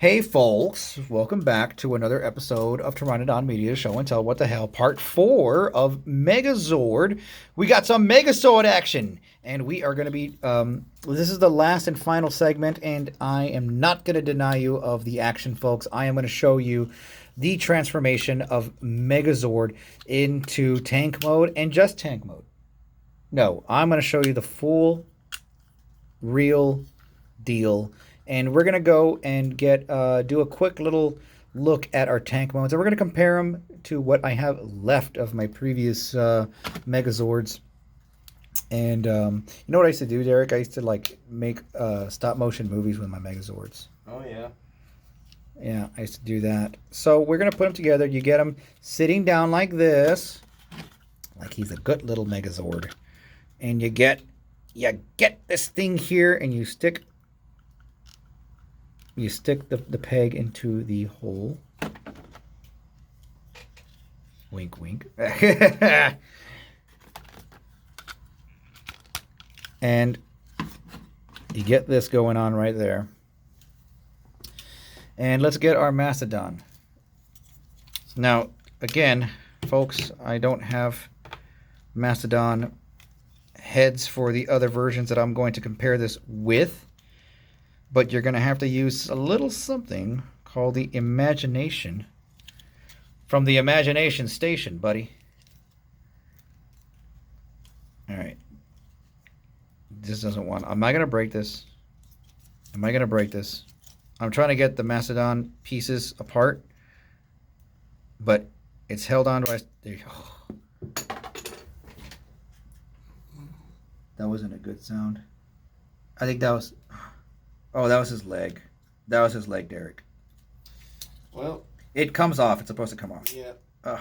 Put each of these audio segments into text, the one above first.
Hey folks, welcome back to another episode of Terranodon Media Show and Tell What the Hell, part 4 of Megazord. We got some Megazord action, and we are going to be, this is the last and final segment, and I am not going to deny you of the action, folks. I am going to show you the transformation of Megazord into tank mode and just tank mode. No, I'm going to show you the full, real deal. And we're going to go and do a quick little look at our tank modes. And we're going to compare them to what I have left of my previous Megazords. And you know what I used to do, Derek? I used to like make stop motion movies with my Megazords. Oh, yeah. Yeah, I used to do that. So we're going to put them together. You get them sitting down like this. Like he's a good little Megazord. And you get this thing here and you stick the peg into the hole. Wink, wink. And you get this going on right there. And let's get our Mastodon. Now, again, folks, I don't have Mastodon heads for the other versions that I'm going to compare this with. But you're going to have to use a little something called the imagination from the imagination station, buddy. All right. This doesn't want... Am I going to break this? Am I going to break this? I'm trying to get the Mastodon pieces apart, but it's held on by... There you go. That wasn't a good sound. I think that was... Oh, that was his leg. That was his leg, Derek. Well, it comes off. It's supposed to come off. Yeah.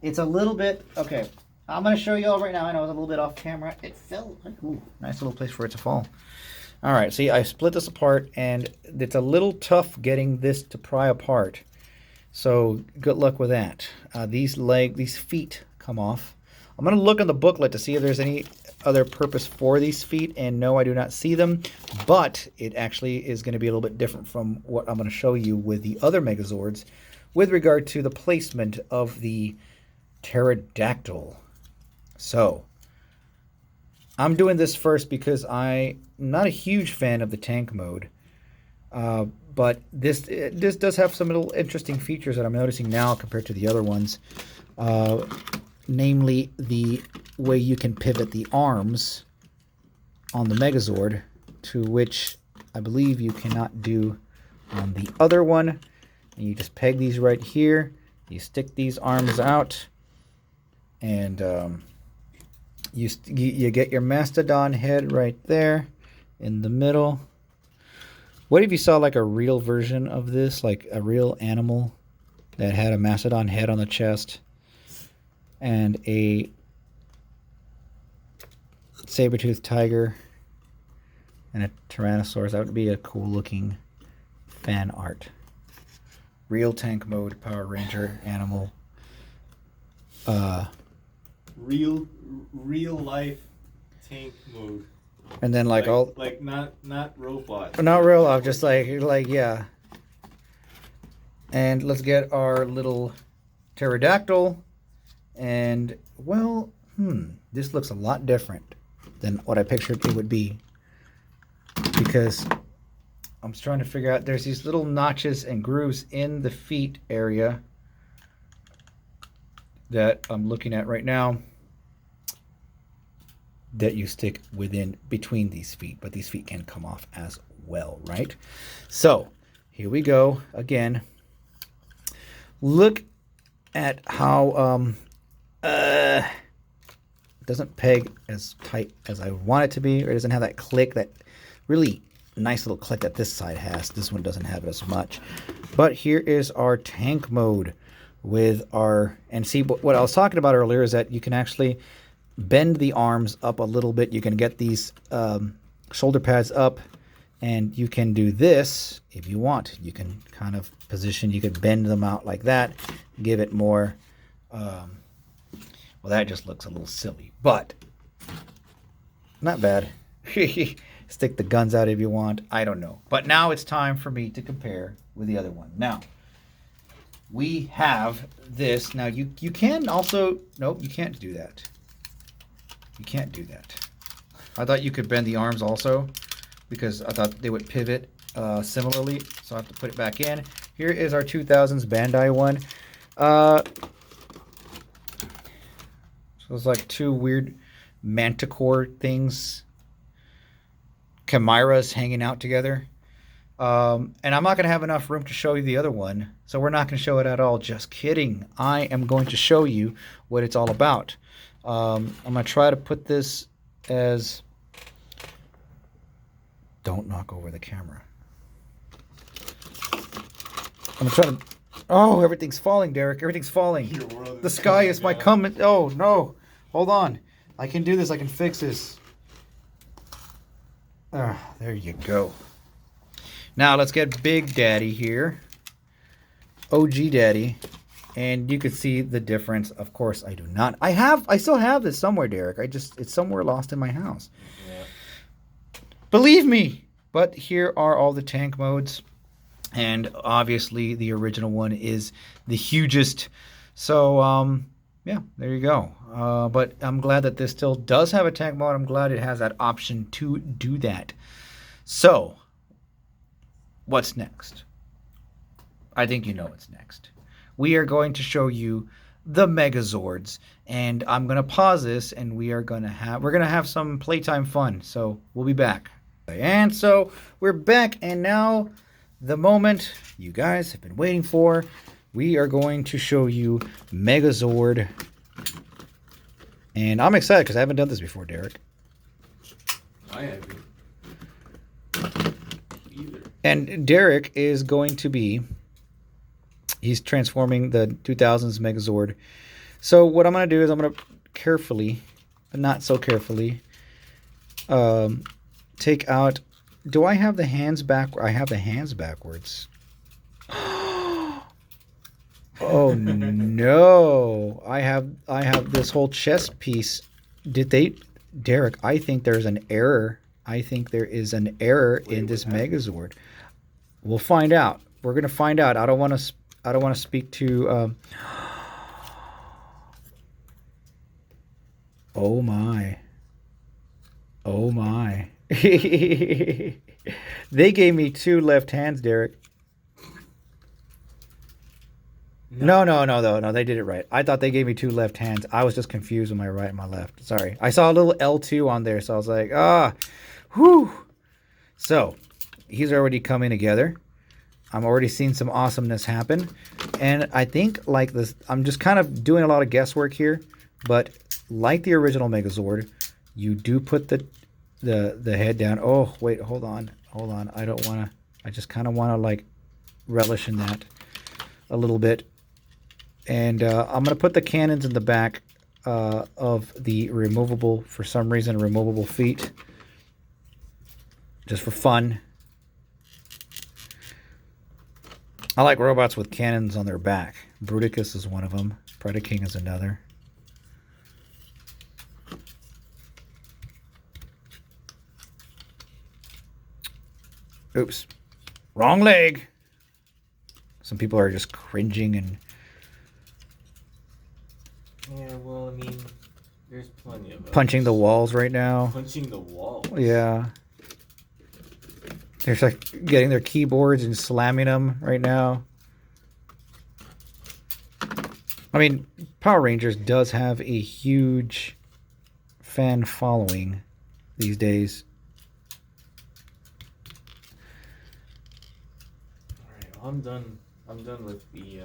It's a little bit... Okay. I'm going to show you all right now. I know it's a little bit off camera. It fell. Ooh, nice little place for it to fall. All right. See, I split this apart, and it's a little tough getting this to pry apart. So, good luck with that. These feet come off. I'm going to look in the booklet to see if there's any other purpose for these feet, and no, I do not see them, but it actually is going to be a little bit different from what I'm going to show you with the other Megazords with regard to the placement of the pterodactyl. So, I'm doing this first because I'm not a huge fan of the tank mode, but this does have some little interesting features that I'm noticing now compared to the other ones. Namely, the way you can pivot the arms on the Megazord, to which I believe you cannot do on the other one. And you just peg these right here. You stick these arms out, and you get your Mastodon head right there in the middle. What if you saw like a real version of this, like a real animal that had a Mastodon head on the chest and a saber-toothed tiger and a Tyrannosaurus? That would be a cool looking fan art. Real tank mode Power Ranger animal. real life tank mode. And then like all not robot. not real life, just like yeah. And let's get our little pterodactyl. And, well, this looks a lot different than what I pictured it would be. Because I'm trying to figure out, there's these little notches and grooves in the feet area that I'm looking at right now that you stick between these feet. But these feet can come off as well, right? So, here we go again. Look at how... it doesn't peg as tight as I want it to be, or it doesn't have that click, that really nice little click that this side has. This one doesn't have it as much. But here is our tank mode with our, and see what I was talking about earlier is that you can actually bend the arms up a little bit. You can get these shoulder pads up, and you can do this if you want. You can kind of position, you could bend them out like that, give it more well, that just looks a little silly, but not bad. Stick the guns out if you want. I don't know. But now it's time for me to compare with the other one. Now, we have this. Now, you can also... Nope, you can't do that. You can't do that. I thought you could bend the arms also, because I thought they would pivot similarly. So I have to put it back in. Here is our 2000s Bandai one. So it's like two weird manticore things. Chimeras hanging out together. And I'm not going to have enough room to show you the other one. So we're not going to show it at all. Just kidding. I am going to show you what it's all about. I'm going to try to put this as... Don't knock over the camera. I'm going to try to... Oh, everything's falling, Derek. Everything's falling. The sky is my comment. Oh, no. Hold on. I can do this. I can fix this. There you go. Now let's get Big Daddy here. OG Daddy. And you can see the difference. Of course, I do not. I still have this somewhere, Derek. It's somewhere lost in my house. Yeah. Believe me. But here are all the tank modes. And obviously the original one is the hugest. So, yeah, there you go. But I'm glad that this still does have a tank mode. I'm glad it has that option to do that. So, what's next? I think you know what's next. We are going to show you the Megazords, and I'm going to pause this, and we're going to have some playtime fun. So we'll be back. And so we're back, and now the moment you guys have been waiting for. We are going to show you Megazord. And I'm excited because I haven't done this before, Derek. I haven't either. And Derek is going to be... He's transforming the 2000s Megazord. So what I'm going to do is I'm going to carefully, but not so carefully, take out... Do I have the hands back? I have the hands backwards. Oh no! I have this whole chest piece. Did they, Derek? I think there's an error. I think there is an error in this Megazord. We'll find out. We're gonna find out. I don't want to speak to. Oh my. Oh my. They gave me two left hands, Derek. No, they did it right. I thought they gave me two left hands. I was just confused with my right and my left. Sorry. I saw a little L2 on there, so I was like, whew. So, he's already coming together. I'm already seeing some awesomeness happen. And I think, like this, I'm just kind of doing a lot of guesswork here, but like the original Megazord, you do put the head down. Oh, wait, hold on. I don't want to, I just kind of want to, like, relish in that a little bit. And I'm going to put the cannons in the back of the removable, for some reason, removable feet. Just for fun. I like robots with cannons on their back. Bruticus is one of them. Predaking is another. Oops. Wrong leg. Some people are just cringing and... Yeah, well, I mean, there's plenty of... Punching the walls right now. Punching the walls? Yeah. They're like getting their keyboards and slamming them right now. I mean, Power Rangers does have a huge fan following these days. Alright, well, I'm done with the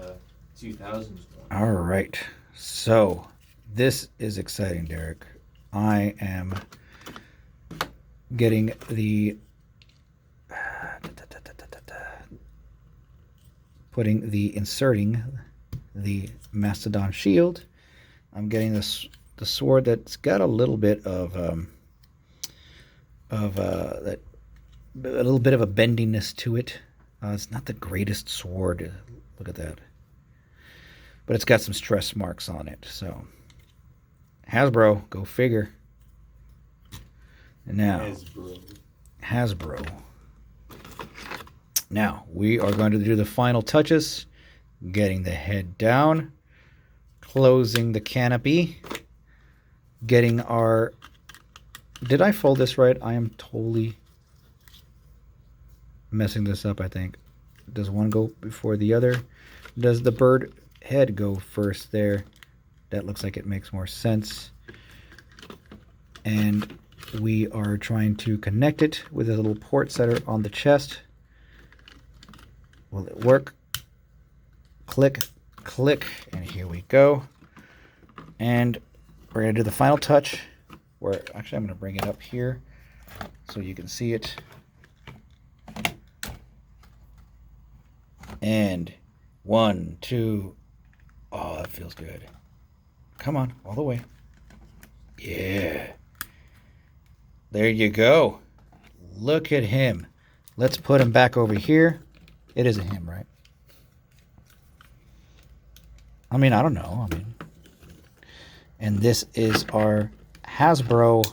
2000s one. All right. So, this is exciting, Derek. I am getting the... inserting the Mastodon shield. I'm getting the sword that's got a little bit of a little bit of a bendiness to it. It's not the greatest sword. Look at that. But it's got some stress marks on it. So, Hasbro, go figure. And now, Hasbro. Now, we are going to do the final touches. Getting the head down. Closing the canopy. Getting our... Did I fold this right? I am totally messing this up, I think. Does one go before the other? Does the bird head go first there? That looks like it makes more sense. And we are trying to connect it with a little port setter on the chest. Will it work? Click, click, and here we go. And we're going to do the final touch. Where actually I'm going to bring it up here so you can see it. And 1, 2. Oh, that feels good. Come on, all the way. Yeah. There you go. Look at him. Let's put him back over here. It is a him, right? I mean, I don't know. I mean, and this is our Hasbro.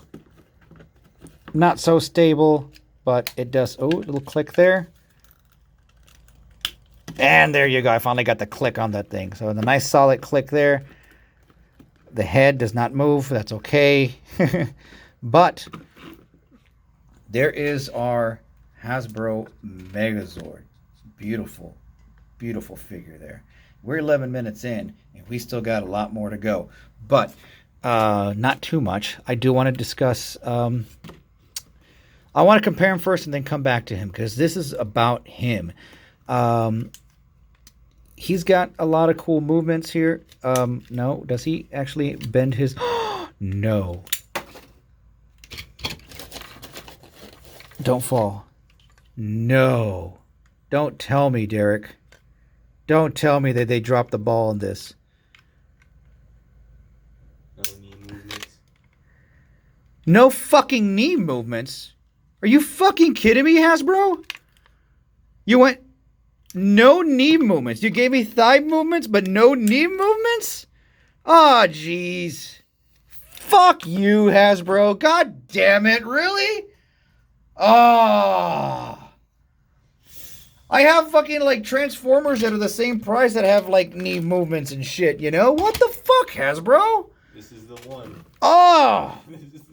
Not so stable, but it does. Oh, a little click there. And there you go. I finally got the click on that thing. So the nice solid click there. The head does not move. That's okay. But there is our Hasbro Megazord. Beautiful, beautiful figure there. We're 11 minutes in, and we still got a lot more to go. But not too much. I do want to discuss... I want to compare him first and then come back to him, because this is about him. He's got a lot of cool movements here. No, does he actually bend his... No. Don't fall. No. Don't tell me, Derek. Don't tell me that they dropped the ball on this. No knee movements. No fucking knee movements? Are you fucking kidding me, Hasbro? You went... No knee movements. You gave me thigh movements, but no knee movements? Aw, jeez. Fuck you, Hasbro. God damn it, really? Ah. I have fucking, like, Transformers that are the same price that have, like, knee movements and shit, you know? What the fuck, Hasbro? This is the one. Oh.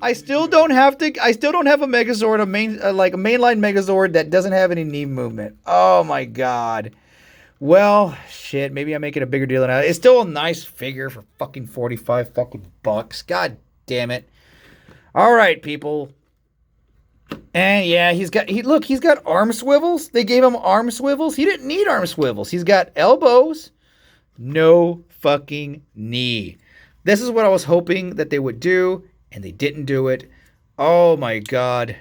I still don't have a Megazord, a mainline Megazord that doesn't have any knee movement. Oh my god. Well, shit, maybe I'm making a bigger deal than that. It's still a nice figure for fucking 45 fucking bucks. God damn it. All right, people. And yeah, he's got arm swivels. They gave him arm swivels. He didn't need arm swivels. He's got elbows. No fucking knee. This is what I was hoping that they would do. And they didn't do it. Oh my god.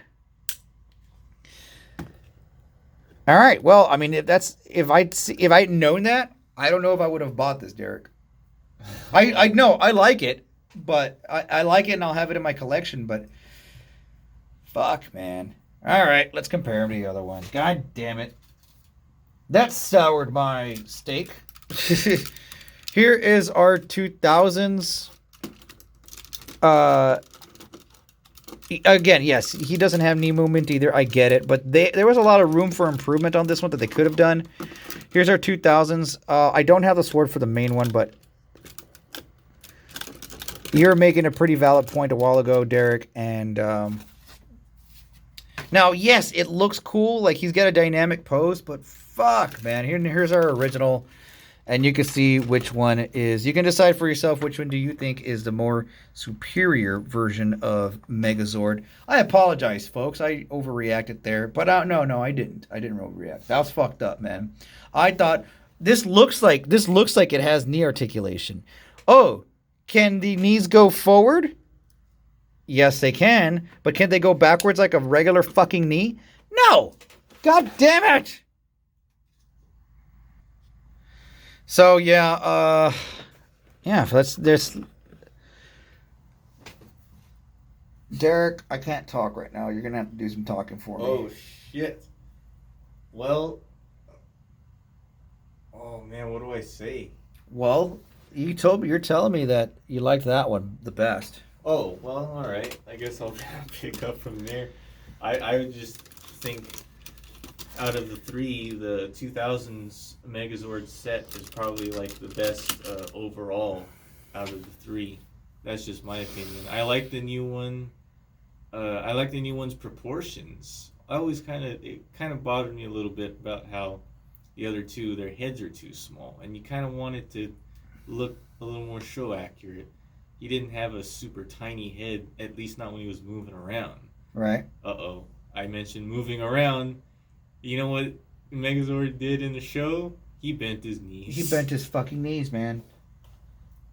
All right. Well, I mean, if I'd known that, I don't know if I would have bought this, Derek. I know I like it, but I like it and I'll have it in my collection. But fuck, man. All right, let's compare them to the other ones. God damn it. That soured my steak. Here is our 2000s. Again, yes, he doesn't have knee movement either. I get it, but there was a lot of room for improvement on this one that they could have done. Here's our 2000s. I don't have the sword for the main one, but you're making a pretty valid point a while ago, Derek. And now, yes, it looks cool, like he's got a dynamic pose, but fuck, man. Here's our original. And you can see which one is... You can decide for yourself which one do you think is the more superior version of Megazord. I apologize, folks. I overreacted there. But no, I didn't. I didn't overreact. That was fucked up, man. I thought, this looks like it has knee articulation. Oh, can the knees go forward? Yes, they can. But can they go backwards like a regular fucking knee? No! God damn it! So yeah, there's Derek. I can't talk right now. You're gonna have to do some talking for me. Oh shit. Well. Oh man, what do I say? Well, you're telling me that you liked that one the best. Oh well, all right. I guess I'll pick up from there. I would just think out of the three, the 2000s Megazord set is probably like the best overall out of the three. That's just my opinion. I like the new one. I like the new one's proportions. It kind of bothered me a little bit about how the other two, their heads are too small, and you kind of want it to look a little more show accurate. He didn't have a super tiny head, at least not when he was moving around. Right. I mentioned moving around. You know what Megazord did in the show? He bent his knees. He bent his fucking knees, man.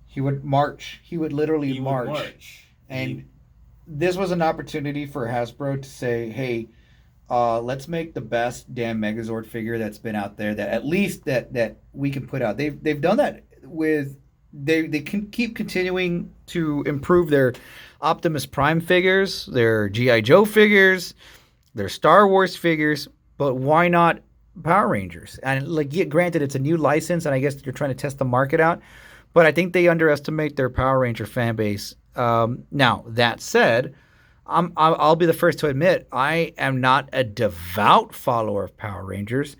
He would march. He would literally march. And this was an opportunity for Hasbro to say, hey, let's make the best damn Megazord figure that's been out there, that at least that we can put out. They've done that with... They can keep continuing to improve their Optimus Prime figures, their G.I. Joe figures, their Star Wars figures, but why not Power Rangers? And like, yeah, granted, it's a new license, and I guess you're trying to test the market out, but I think they underestimate their Power Ranger fan base. Now, that said, I'll be the first to admit, I am not a devout follower of Power Rangers.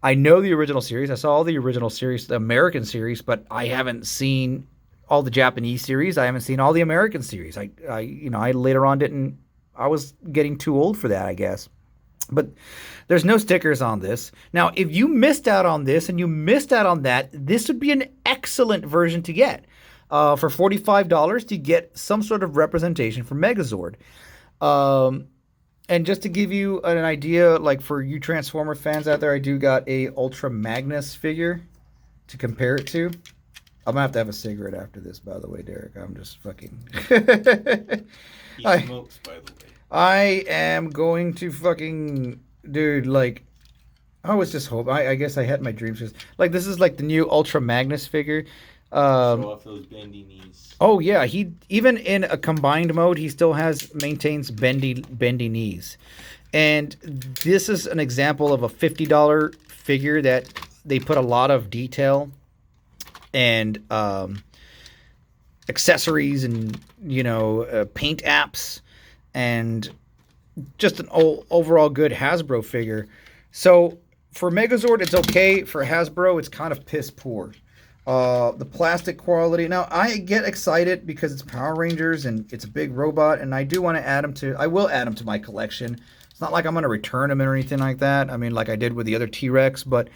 I know the original series. I saw all the original series, the American series, but I haven't seen all the Japanese series. I haven't seen all the American series. I later on didn't. I was getting too old for that, I guess. But there's no stickers on this. Now, if you missed out on this and you missed out on that, this would be an excellent version to get. For $45 to get some sort of representation for Megazord. And just to give you an idea, like for you Transformer fans out there, I do got a Ultra Magnus figure to compare it to. I'm going to have a cigarette after this, by the way, Derek. I'm just fucking... He smokes, by the way. I am going to fucking... Dude, like... I was just hoping... I guess I had my dreams. Like, this is like the new Ultra Magnus figure. Show off those bendy knees. Oh yeah, he even in a combined mode, he still maintains bendy knees. And this is an example of a $50 figure that they put a lot of detail and accessories and paint apps and just an overall good Hasbro figure. So for Megazord, it's okay. For Hasbro, it's kind of piss poor. The plastic quality. Now, I get excited because it's Power Rangers and it's a big robot, and I do want to add them to... I will add them to my collection. It's not like I'm going to return them or anything like that. I mean, like I did with the other T-Rex, but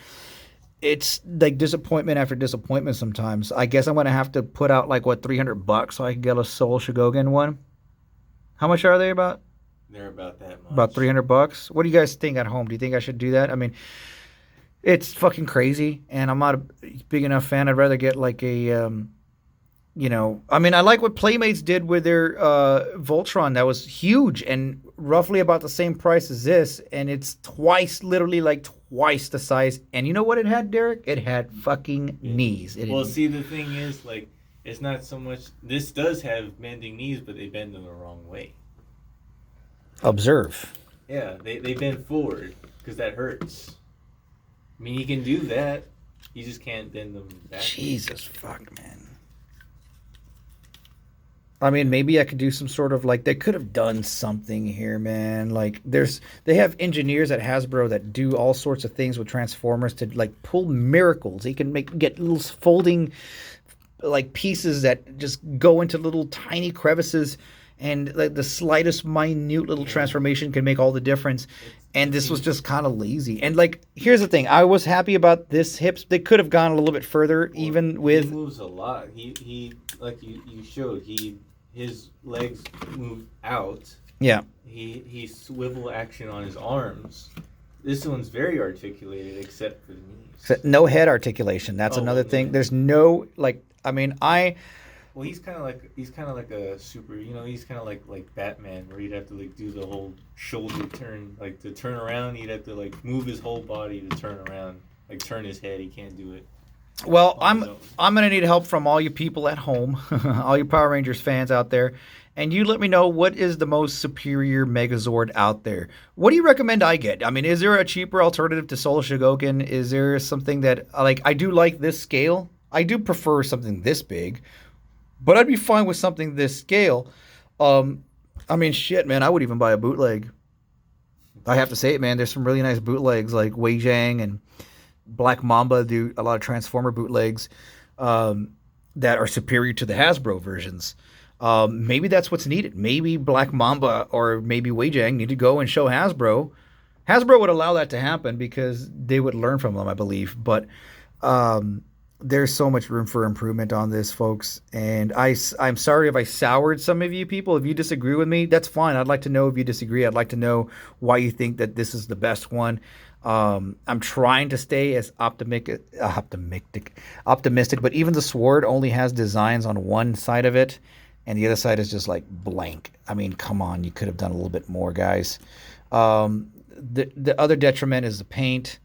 it's like disappointment after disappointment sometimes. I guess I'm going to have to put out like, what, $300 so I can get a Soul Shogogen one? How much are they about? They're about that much. About $300? What do you guys think at home? Do you think I should do that? I mean... It's fucking crazy, and I'm not a big enough fan. I'd rather get like a, I mean, I like what Playmates did with their Voltron. That was huge and roughly about the same price as this, and it's literally like twice the size. And you know what it had, Derek? It had fucking knees. See, the thing is, like, it's not so much... This does have bending knees, but they bend them the wrong way. Observe. Yeah, they bend forward, because that hurts. I mean, he can do that. You just can't bend them back. Jesus fuck, man. I mean, maybe I could do some sort of like... They could have done something here, man. Like, they have engineers at Hasbro that do all sorts of things with Transformers to like pull miracles. He can get little folding like pieces that just go into little tiny crevices, and like the slightest minute little transformation can make all the difference. And this was just kind of lazy. And like, here's the thing: I was happy about this hips. They could have gone a little bit further, even with. He moves a lot. He like you showed. His legs move out. Yeah. He swivel action on his arms. This one's very articulated, except for the knees. No head articulation. That's another thing. There's no like. I mean, Well, he's kind of like a super. He's kind of like Batman, where he'd have to like do the whole shoulder turn, like to turn around. He'd have to like move his whole body to turn around, like turn his head. He can't do it. Well, I'm gonna need help from all you people at home, all you Power Rangers fans out there, and you let me know what is the most superior Megazord out there. What do you recommend I get? I mean, is there a cheaper alternative to Soul Shogogen? Is there something that like I do like this scale? I do prefer something this big. But I'd be fine with something this scale. I mean, shit, man. I would even buy a bootleg. I have to say it, man. There's some really nice bootlegs like Wei Jiang and Black Mamba do a lot of Transformer bootlegs that are superior to the Hasbro versions. Maybe that's what's needed. Maybe Black Mamba or maybe Wei Jiang need to go and show Hasbro. Hasbro would allow that to happen because they would learn from them, I believe. But there's so much room for improvement on this, folks. And I'm sorry if I soured some of you people. If you disagree with me, that's fine. I'd like to know if you disagree. I'd like to know why you think that this is the best one. I'm trying to stay as optimistic, but even the sword only has designs on one side of it, and the other side is just like blank. I mean, come on, you could have done a little bit more, guys. The other detriment is the paint.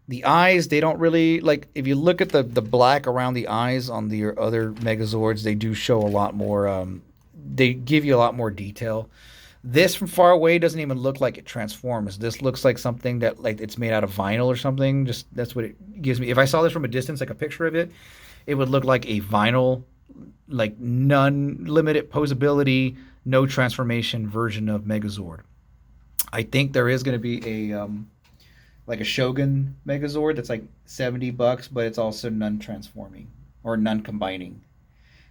The eyes, they don't really, like, if you look at the black around the eyes on the other Megazords, they do show a lot more, they give you a lot more detail. This from far away doesn't even look like it transforms. This looks like something that, like, it's made out of vinyl or something. Just, that's what it gives me. If I saw this from a distance, like a picture of it, it would look like a vinyl, like, none-limited posability, no transformation version of Megazord. I think there is going to be a, like a Shogun Megazord that's like $70, but it's also non-transforming or non-combining.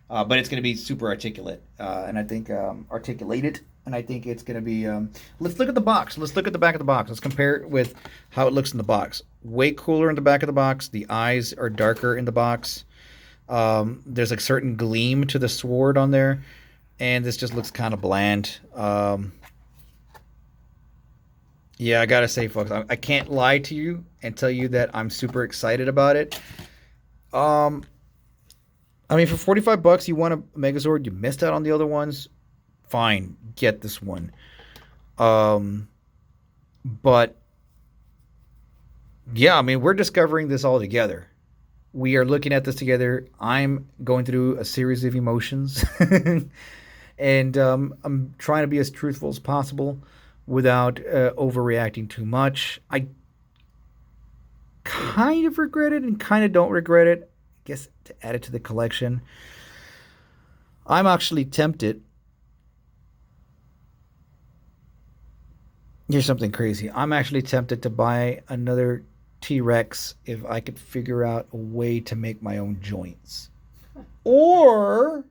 But it's going to be super articulate, and I think articulated, and I think it's going to be. Let's look at the box. Let's look at the back of the box. Let's compare it with how it looks in the box. Way cooler in the back of the box. The eyes are darker in the box. There's a certain gleam to the sword on there, and this just looks kind of bland. Yeah, I gotta say, folks, I can't lie to you and tell you that I'm super excited about it. I mean, for $45, you want a Megazord, you missed out on the other ones, fine, get this one. But, yeah, I mean, we're discovering this all together. We are looking at this together. I'm going through a series of emotions. And I'm trying to be as truthful as possible without overreacting too much. I kind of regret it and kind of don't regret it. I guess to add it to the collection. I'm actually tempted. Here's something crazy. I'm actually tempted to buy another T-Rex if I could figure out a way to make my own joints. Or,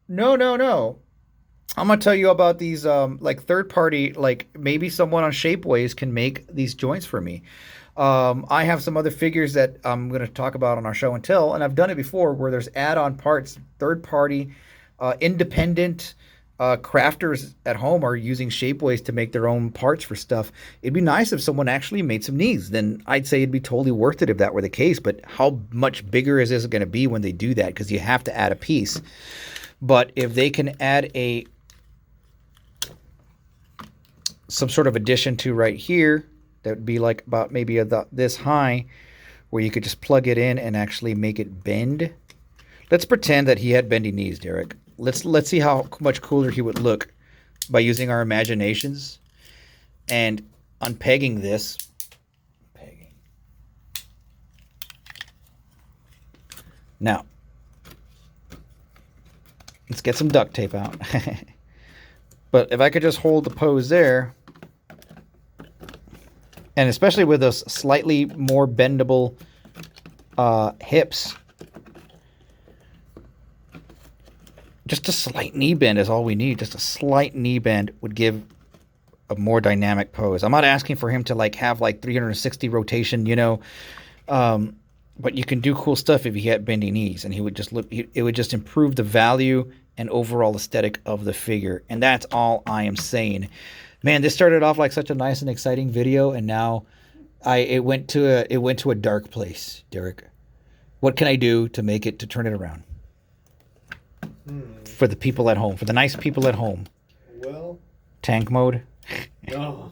no. I'm going to tell you about these, like, third-party, like, maybe someone on Shapeways can make these joints for me. I have some other figures that I'm going to talk about on our show and tell, and I've done it before where there's add-on parts, third-party, independent crafters at home are using Shapeways to make their own parts for stuff. It'd be nice if someone actually made some knees. Then I'd say it'd be totally worth it if that were the case, but how much bigger is this going to be when they do that? Because you have to add a piece. But if they can add some sort of addition to right here, that would be like about maybe this high, where you could just plug it in and actually make it bend. Let's pretend that he had bendy knees, Derek. Let's see how much cooler he would look by using our imaginations and unpegging this. Now, let's get some duct tape out. But if I could just hold the pose there, and especially with those slightly more bendable hips, just a slight knee bend is all we need. Just a slight knee bend would give a more dynamic pose. I'm not asking for him to like have like 360 rotation, you know, but you can do cool stuff if he had bendy knees, and he would just look. It would just improve the value and overall aesthetic of the figure, and that's all I am saying. Man, this started off like such a nice and exciting video, and now it went to a dark place, Derek. What can I do to turn it around? For the people at home, for the nice people at home. Well, tank mode. No,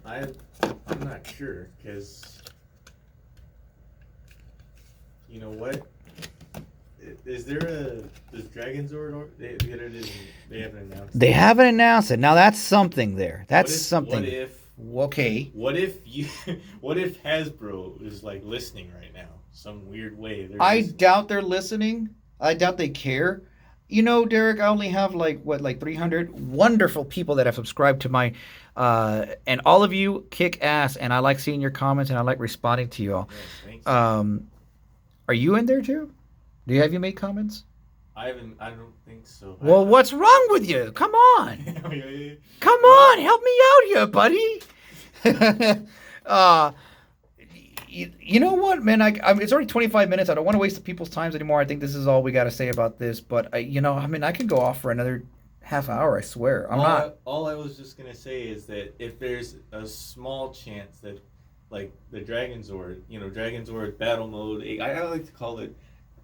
I'm not sure, because you know what? Is there does Dragonzord, or they haven't announced it? They haven't announced it. Now that's something there. That's something. What if Hasbro is like listening right now, some weird way? I doubt they're listening. I doubt they care. You know, Derek, I only have like 300 wonderful people that have subscribed to my, and all of you kick ass, and I like seeing your comments and I like responding to you all. Yes, thanks. Are you in there too? Have you made comments? I haven't. I don't think so. Well, what's wrong with you? Come on, Yeah. come on, help me out here, buddy. uh, you know what, man? It's already 25 minutes. I don't want to waste the people's times anymore. I think this is all we got to say about this. But I can go off for another half hour. I swear, I'm not. All I was just gonna say is that if there's a small chance that, like the Dragonzord, Dragonzord battle mode, I like to call it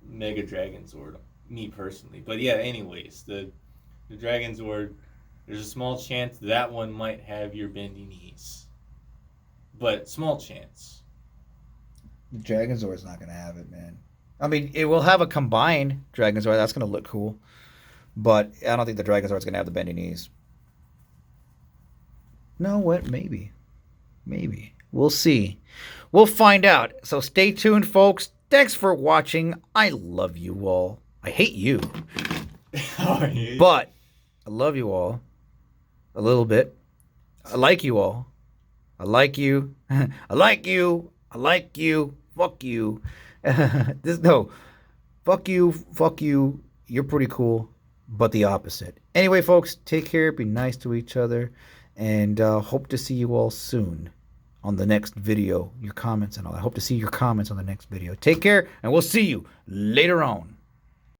Mega Dragonzord, me personally. But yeah, anyways, the Dragonzord, there's a small chance that one might have your bendy knees, but small chance. Dragonzord's not gonna have it, man. I mean, it will have a combined Dragonzord. That's gonna look cool, but I don't think the Dragonzord's gonna have the bendy knees. No, what? Maybe. We'll see. We'll find out. So stay tuned, folks. Thanks for watching. I love you all. I hate you, but I love you all a little bit. I like you all. I like you. I like you. I like you. Fuck you. Fuck you. You're pretty cool, but the opposite. Anyway, folks, take care. Be nice to each other, and hope to see you all soon on the next video. Your comments and all. I hope to see your comments on the next video. Take care, and we'll see you later on.